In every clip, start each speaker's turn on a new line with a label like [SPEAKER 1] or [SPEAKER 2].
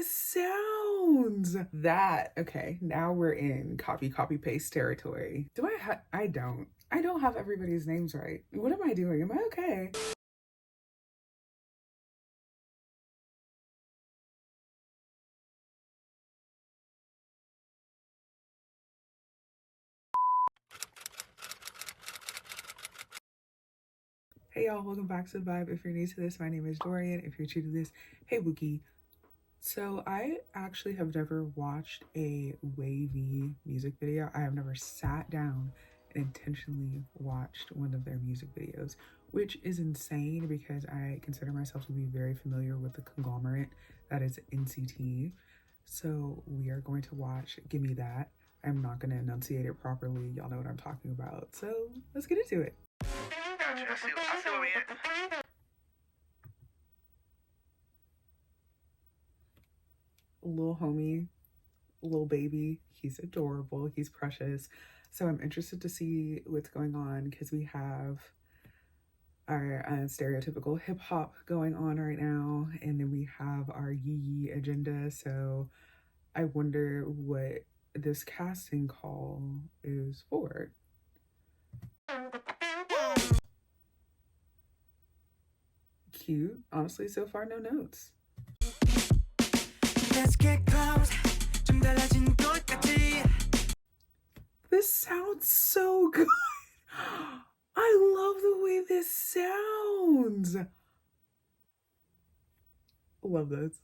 [SPEAKER 1] this sounds. That, okay, now we're in copy paste territory. I don't have everybody's names right. What am I doing? Am I okay? Hey y'all, welcome back to the Vibe. If you're new to this, my name is Dorian. If you're new to this, hey Wookie. So I actually have never watched a WayV music video. I have never sat down and intentionally watched one of their music videos, which is insane because I consider myself to be very familiar with the conglomerate that is NCT. So we are going to watch Gimme That. I'm not going to enunciate it properly. Y'all know what I'm talking about. So let's get into it. I see what we at. Little homie, little baby, he's adorable, he's precious. So I'm interested to see what's going on because we have our stereotypical hip hop going on right now, and then we have our yee agenda. So I wonder what this casting call is for. Cute. Honestly, so far, no notes. Let's get close. This sounds so good. I love the way this sounds. Love this.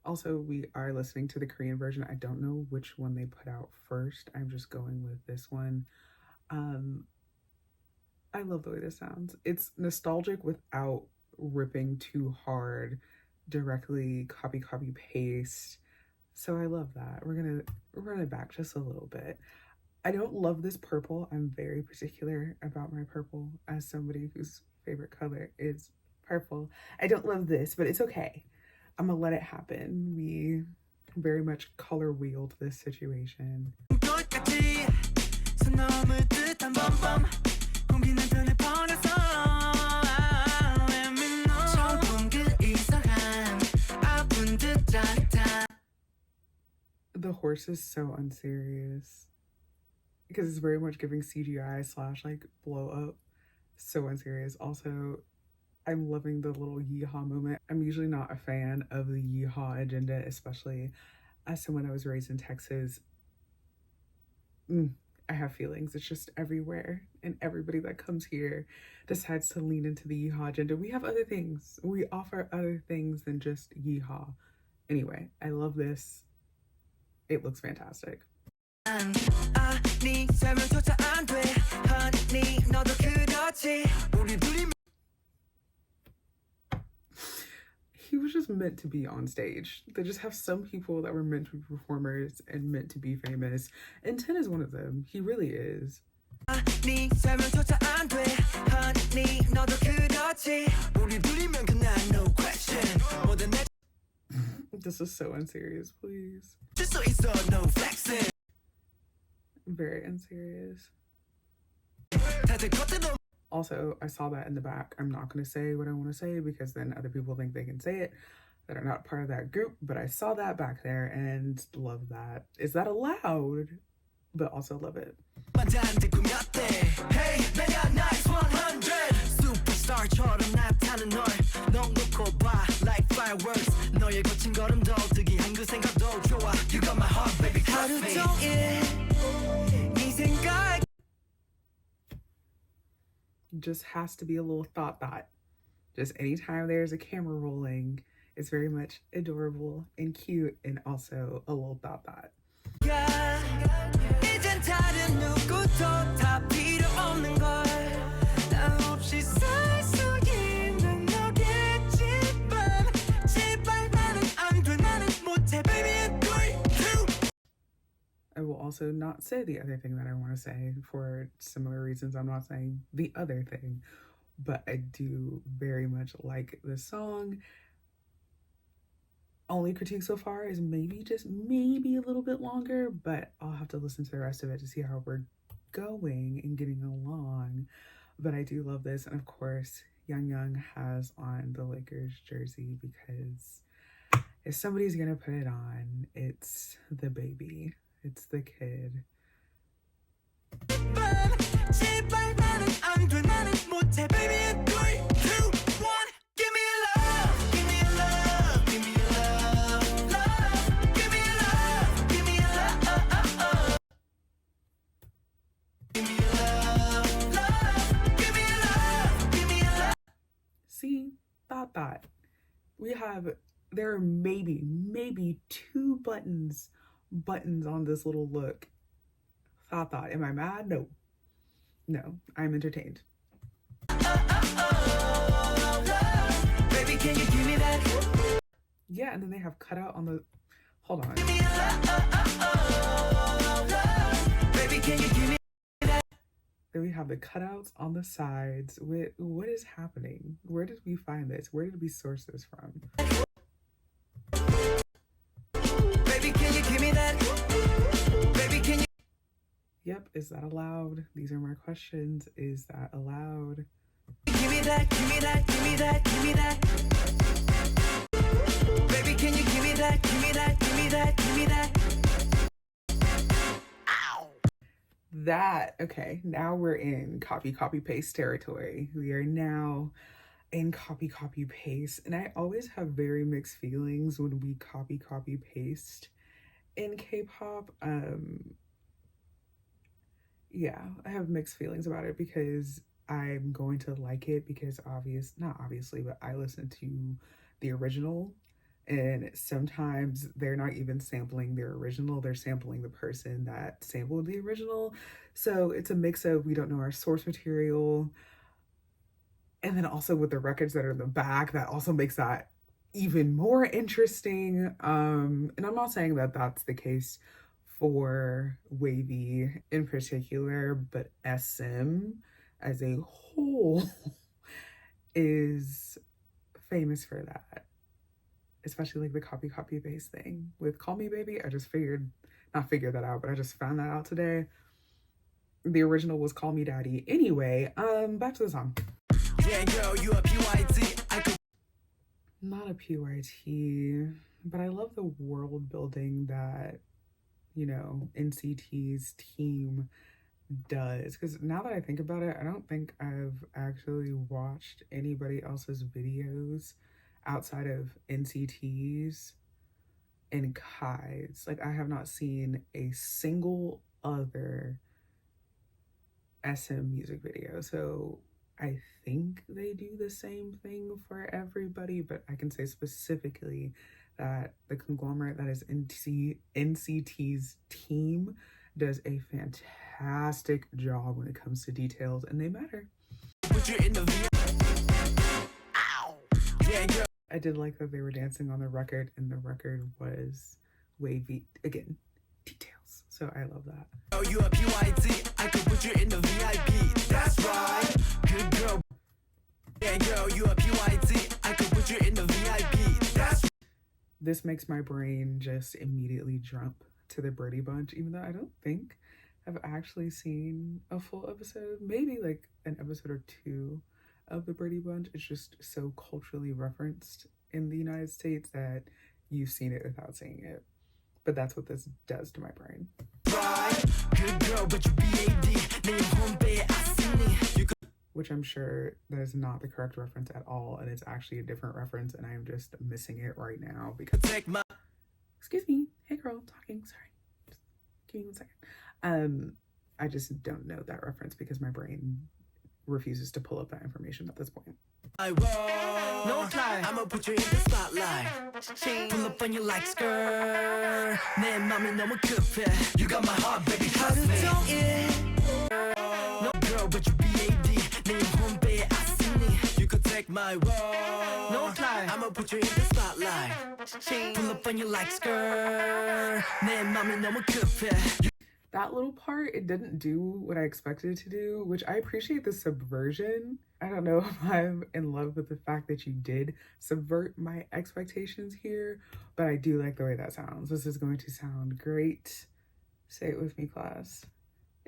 [SPEAKER 1] Also, we are listening to the Korean version. I don't know which one they put out first. I'm just going with this one. I love the way this sounds. It's nostalgic without ripping too hard, directly copy paste. So I love that. We're gonna run it back just a little bit. I don't love this purple. I'm very particular about my purple as somebody whose favorite color is purple. I don't love this, but it's okay. I'm gonna let it happen. We very much color wheeled this situation. The horse is so unserious because it's very much giving CGI / like blow up. So unserious. Also, I'm loving the little yeehaw moment. I'm usually not a fan of the yeehaw agenda, especially as someone that was raised in Texas. I have feelings. It's just everywhere, and everybody that comes here decides to lean into the yeehaw agenda. We have other things. We offer other things than just yeehaw. Anyway, I love this. It looks fantastic. He was just meant to be on stage. They just have some people that were meant to be performers and meant to be famous, and Ten is one of them. He really is. This is so unserious, please. Very unserious. Also, I saw that in the back. I'm not going to say what I want to say because then other people think they can say it that are not part of that group, but I saw that back there and love that. Is that allowed? But also love it. Just has to be a little thought. Just anytime there's a camera rolling, it's very much adorable and cute, and also a little thought. I will also not say the other thing that I want to say for similar reasons. I'm not saying the other thing, but I do very much like this song. Only critique so far is maybe a little bit longer, but I'll have to listen to the rest of it to see how we're going and getting along. But I do love this. And of course, Young has on the Lakers jersey because if somebody's gonna put it on, it's the baby. It's the kid. See, thought. There are maybe 2 buttons on this little look. Thought. Am I mad? No, I'm entertained. Baby, can you give me that? Yeah, and then they have cutout on the, hold on. Baby, can you give me that? Then we have the cutouts on the sides. What is happening? Where did we find this? Where did we source this from? Baby, can you give me that? Baby, can you? Yep, is that allowed? These are my questions. Is that allowed? Give me that, give me that, give me that, give me that. Baby, can you give me that, give me that, give me that, give me that. Ow. That, okay, now we're in copy paste territory. We are now in copy paste. And I always have very mixed feelings when we copy paste in K-pop. Yeah, I have mixed feelings about it because I'm going to like it because not obviously, but I listen to the original, and sometimes they're not even sampling their original, they're sampling the person that sampled the original. So it's a mix of, we don't know our source material. And then also with the records that are in the back, that also makes that even more interesting. And I'm not saying that that's the case for WayV in particular, but SM as a whole is famous for that. Especially like the copy paste thing with Call Me Baby. I just not figured that out, but I just found that out today. The original was Call Me Daddy. Anyway, back to the song. Yeah, yo, you a PYT. Not a PYT, but I love the world building that, you know, NCT's team does. Because now that I think about it, I don't think I've actually watched anybody else's videos outside of NCT's and Kai's. Like, I have not seen a single other SM music video. So I think they do the same thing for everybody, but I can say specifically that the conglomerate that is NCT's team does a fantastic job when it comes to details, and they matter. I did like that they were dancing on the record, and the record was WayV, again, details. So I love that. Oh, you a PYT, I could put you in the VIP. That's right, good girl. Yeah, girl, you a PYT, I could put you in the VIP. That's This makes my brain just immediately jump to the Brady Bunch, even though I don't think I've actually seen a full episode, maybe like an episode or 2 of the Brady Bunch. It's just so culturally referenced in the United States that you've seen it without seeing it. But that's what this does to my brain. Which I'm sure that is not the correct reference at all, and it's actually a different reference, and I am just missing it right now because excuse me, hey girl, talking, sorry, just give me 1 second. I just don't know that reference because my brain refuses to pull up that information at this point. I won't, no lie, I'ma put you in the spotlight. Pull up on you like skirt. 내 맘이 너무 급해. You got my heart, baby, trust me. No girl, but you BAD. 내 homepage, I see me. You could take my role. No lie, I'ma put you in the spotlight. Pull up on you like skirt. 내 맘이 너무 급해. That little part, it didn't do what I expected it to do, which I appreciate the subversion. I don't know if I'm in love with the fact that you did subvert my expectations here, but I do like the way that sounds. This is going to sound great. Say it with me, class.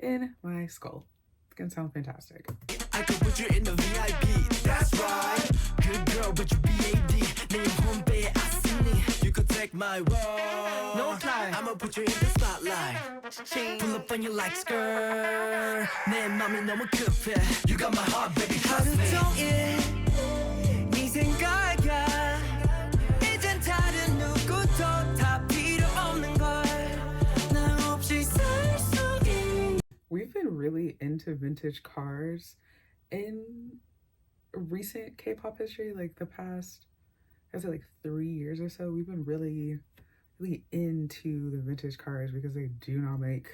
[SPEAKER 1] in my skull. It's gonna sound fantastic.
[SPEAKER 2] I could put you in the VIP, that's right. Good girl, but you BAD. Name home bay, I seen it. You could take my role. No lie, I'ma put you in the spotlight. Pull up on you like skirt. 내 맘이 너무 급해. You got my heart, baby, trust me. 하루 종일 네 생각이야. 이젠 다른 누구도 다 필요 없는 걸. 나 없이 살 수 있는.
[SPEAKER 1] We've been really into vintage cars in recent K-pop history, like the past, I say like 3 years or so. We've been really into the vintage cars because they do not make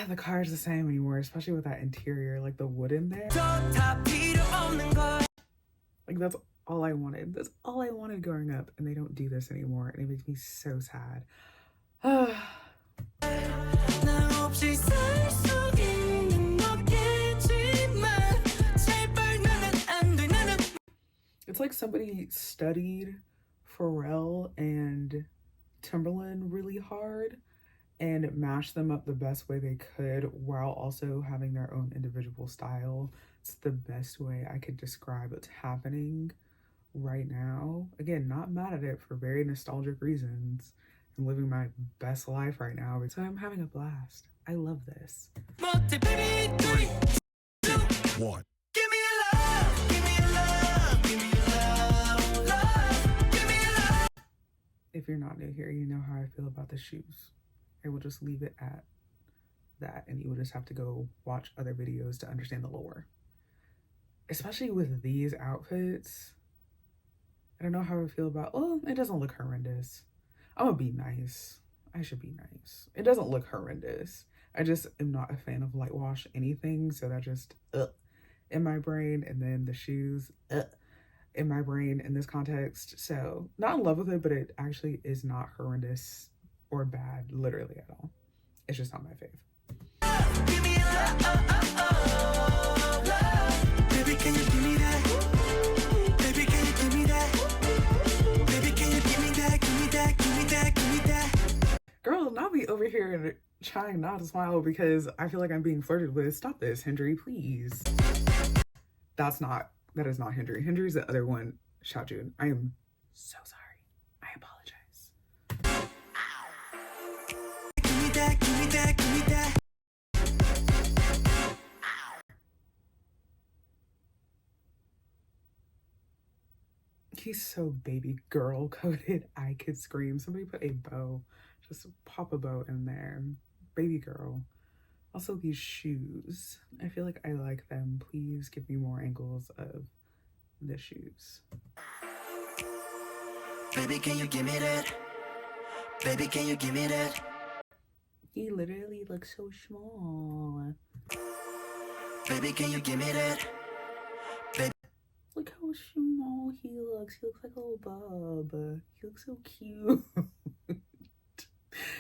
[SPEAKER 1] the cars the same anymore, especially with that interior, like the wood in there. Like that's all I wanted. That's all I wanted growing up, and they don't do this anymore, and it makes me so sad. It's like somebody studied Pharrell and Timberland really hard and mashed them up the best way they could while also having their own individual style. It's the best way I could describe what's happening right now. Again, not mad at it for very nostalgic reasons. I'm living my best life right now, so I'm having a blast. I love this.
[SPEAKER 2] 3, 2, 1.
[SPEAKER 1] If you're not new here, you know how I feel about the shoes. I will just leave it at that, and you will just have to go watch other videos to understand the lore. Especially with these outfits, I don't know how I feel about, oh, it doesn't look horrendous. I'm gonna be nice. I should be nice. It doesn't look horrendous. I just am not a fan of light wash anything, so that just, in my brain, and then the shoes, in my brain in this context. So not in love with it, but it actually is not horrendous or bad literally at all. It's just not my fave.
[SPEAKER 2] Baby, can you give me that? Baby, can you give me that? Baby, can you give me that? Give me that, give me that, give me that.
[SPEAKER 1] Girl, not be over here trying not to smile because I feel like I'm being flirted with. Stop this, Hendry, please. That is not Hendry. Hendry's the other one, Xiaojun. I am so sorry. I apologize.
[SPEAKER 2] Give me that, give me that, give me that.
[SPEAKER 1] He's so baby girl coded. I could scream. Somebody put a bow. Just pop a bow in there. Baby girl. Also, these shoes. I feel like I like them. Please give me more angles of the shoes.
[SPEAKER 2] Baby, can you give me that? Baby, can you give me that?
[SPEAKER 1] He literally looks so small.
[SPEAKER 2] Baby, can you give me that? Baby.
[SPEAKER 1] Look how small he looks. He looks like a little bub. He looks so cute.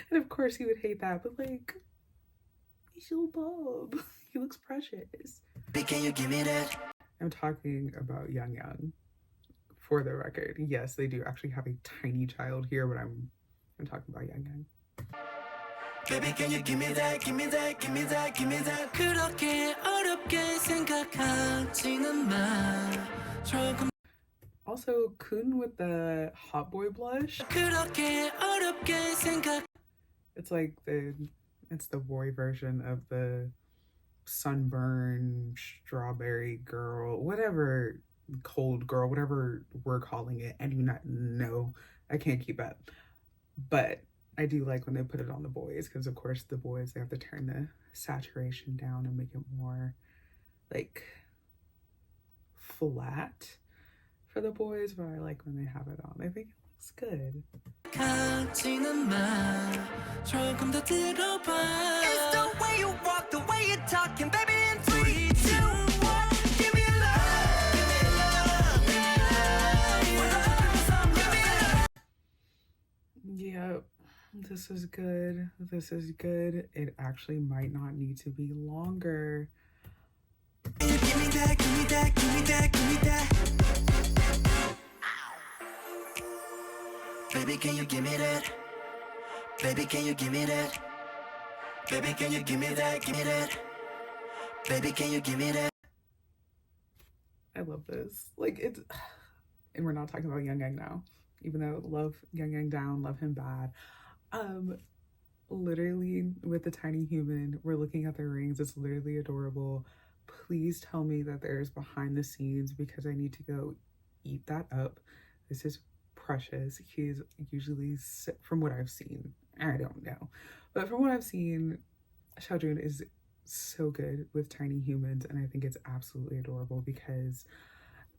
[SPEAKER 1] And of course he would hate that, but like, he's so bub. He looks precious.
[SPEAKER 2] Baby, can you give me that?
[SPEAKER 1] I'm talking about Yang Yang. For the record, yes, they do actually have a tiny child here, but I'm talking about Yang Yang.
[SPEAKER 2] Baby, can you give me that? Give me that, give me that, give me that. 그렇게 어렵게 생각하지는 마. 조금.
[SPEAKER 1] Also, Kun with the hot boy blush.
[SPEAKER 2] 그렇게 어렵게 생각.
[SPEAKER 1] It's like it's the boy version of the sunburn strawberry girl, whatever, cold girl, whatever we're calling it. I do not know. I can't keep up. But I do like when they put it on the boys, because of course the boys, they have to turn the saturation down and make it more like flat for the boys, but I like when they have it on. I think it looks good.
[SPEAKER 2] It's the way you walk, the way you're talking, baby. In 3, 2, 1, give me love, give me love, give me love.
[SPEAKER 1] Yep, this is good. This is good. It actually might not need to be longer.
[SPEAKER 2] Give me that, give me that, give me that, give me that. Baby, can you give me that? Baby, can you give me that? Baby, can you give me that? Give me that. Baby, can you give me that?
[SPEAKER 1] I love this. Like, it's, and we're not talking about Young Yang now, even though love Young Yang down, love him bad. Literally with the tiny human, we're looking at the rings. It's literally adorable. Please tell me that there's behind the scenes because I need to go eat that up. This is precious. He's usually, from what I've seen, I don't know, but from what I've seen, Xiaojun is so good with tiny humans, and I think it's absolutely adorable because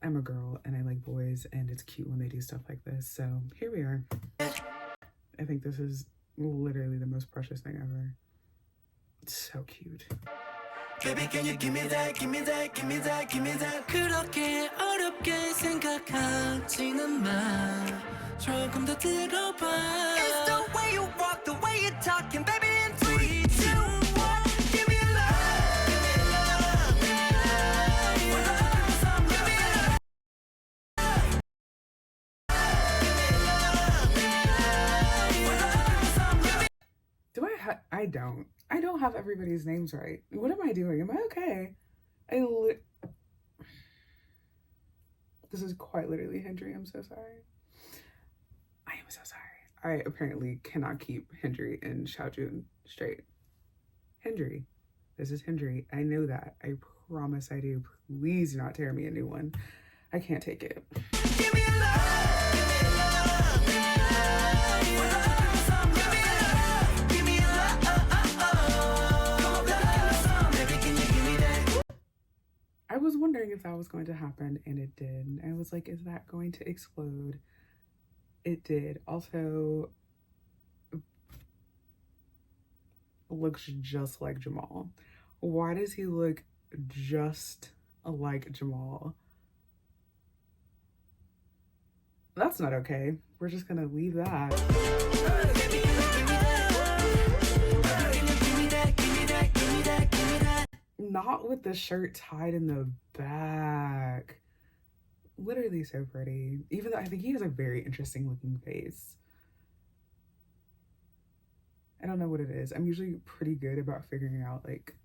[SPEAKER 1] I'm a girl and I like boys, and it's cute when they do stuff like this. So here we are. I think this is literally the most precious thing ever. It's so cute.
[SPEAKER 2] Baby, can you give me that? Give me that? Give me that? Give me that? 그렇게 어렵게 생각하지는 마. 조금 더 들어봐. It's the way you walk, the way you talking, baby. In 3, 2, 1, give me love. Give me love. Give me love. Give me love.
[SPEAKER 1] Do I don't. I don't have everybody's names right. What am I doing? Am I okay? This is quite literally Hendry. I'm so sorry. I am so sorry. I apparently cannot keep Hendry and Xiaojun straight. Hendry. This is Hendry. I know that. I promise I do. Please do not tear me a new one. I can't take it.
[SPEAKER 2] Give me love. Give me love. Give me love.
[SPEAKER 1] I was wondering if that was going to happen, and it did. I was like, is that going to explode? It did. Also, looks just like Jamal. Why does he look just like Jamal? That's not okay. We're just gonna leave that. Not with the shirt tied in the back. Literally so pretty. Even though I think he has a very interesting looking face. I don't know what it is. I'm usually pretty good about figuring out, like,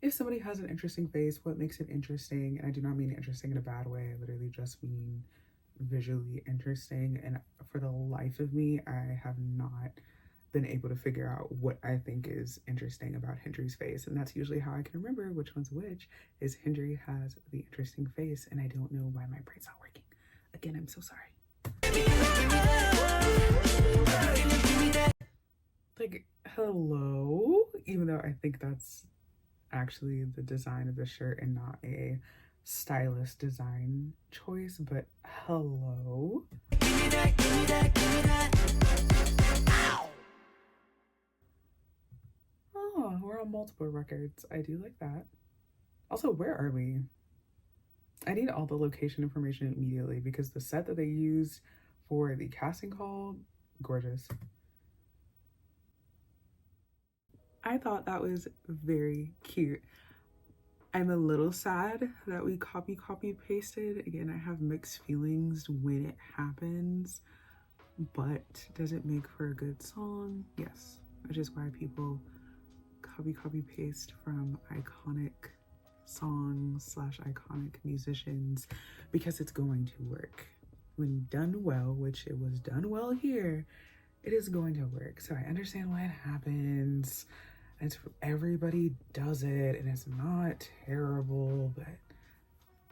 [SPEAKER 1] if somebody has an interesting face, what makes it interesting. And I do not mean interesting in a bad way. I literally just mean visually interesting. And for the life of me, I have not been able to figure out what I think is interesting about Hendry's face, and that's usually how I can remember which one's which. Is Hendry has the interesting face, and I don't know why my brain's not working. Again, I'm so sorry. Like, hello? Even though I think that's actually the design of the shirt and not a stylist design choice, but hello?
[SPEAKER 2] Give me that, give me that, give me that.
[SPEAKER 1] Oh, we're on multiple records. I do like that. Also, where are we? I need all the location information immediately because the set that they used for the casting call, gorgeous. I thought that was very cute. I'm a little sad that we copy pasted. Again, I have mixed feelings when it happens, but does it make for a good song? Yes, which is why people copy paste from iconic songs / iconic musicians, because it's going to work. When done well, which it was done well here, it is going to work. So I understand why it happens. It's everybody does it, and it's not terrible, but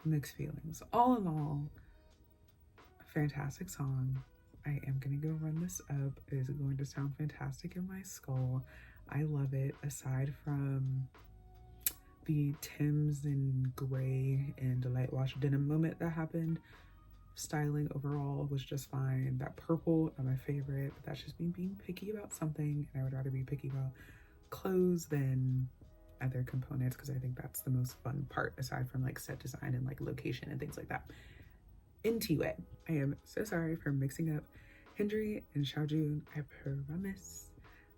[SPEAKER 1] mixed feelings. All in all, fantastic song. I am gonna go run this up. It is going to sound fantastic in my skull. I love it. Aside from the Tims and gray and light wash denim moment that happened, styling overall was just fine. That purple, not my favorite, but that's just me being picky about something, and I would rather be picky about clothes than other components because I think that's the most fun part, aside from like set design and like location and things like that. Into it. I am so sorry for mixing up Hendry and Xiaojun. I promise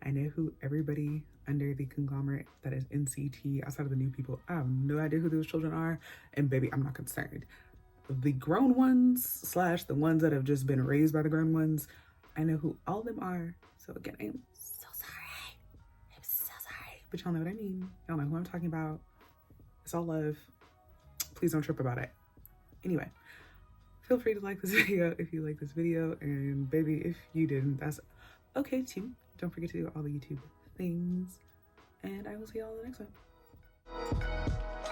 [SPEAKER 1] I know who everybody under the conglomerate that is NCT, outside of the new people. I have no idea who those children are, and baby, I'm not concerned. The grown ones / the ones that have just been raised by the grown ones, I know who all of them are. So again, I'm so sorry. but y'all know what I mean. Y'all know who I'm talking about. It's all love. Please don't trip about it. Anyway, feel free to like this video if you like this video, and baby, if you didn't, that's okay too. Don't forget to do all the YouTube things, and I will see y'all in the next one.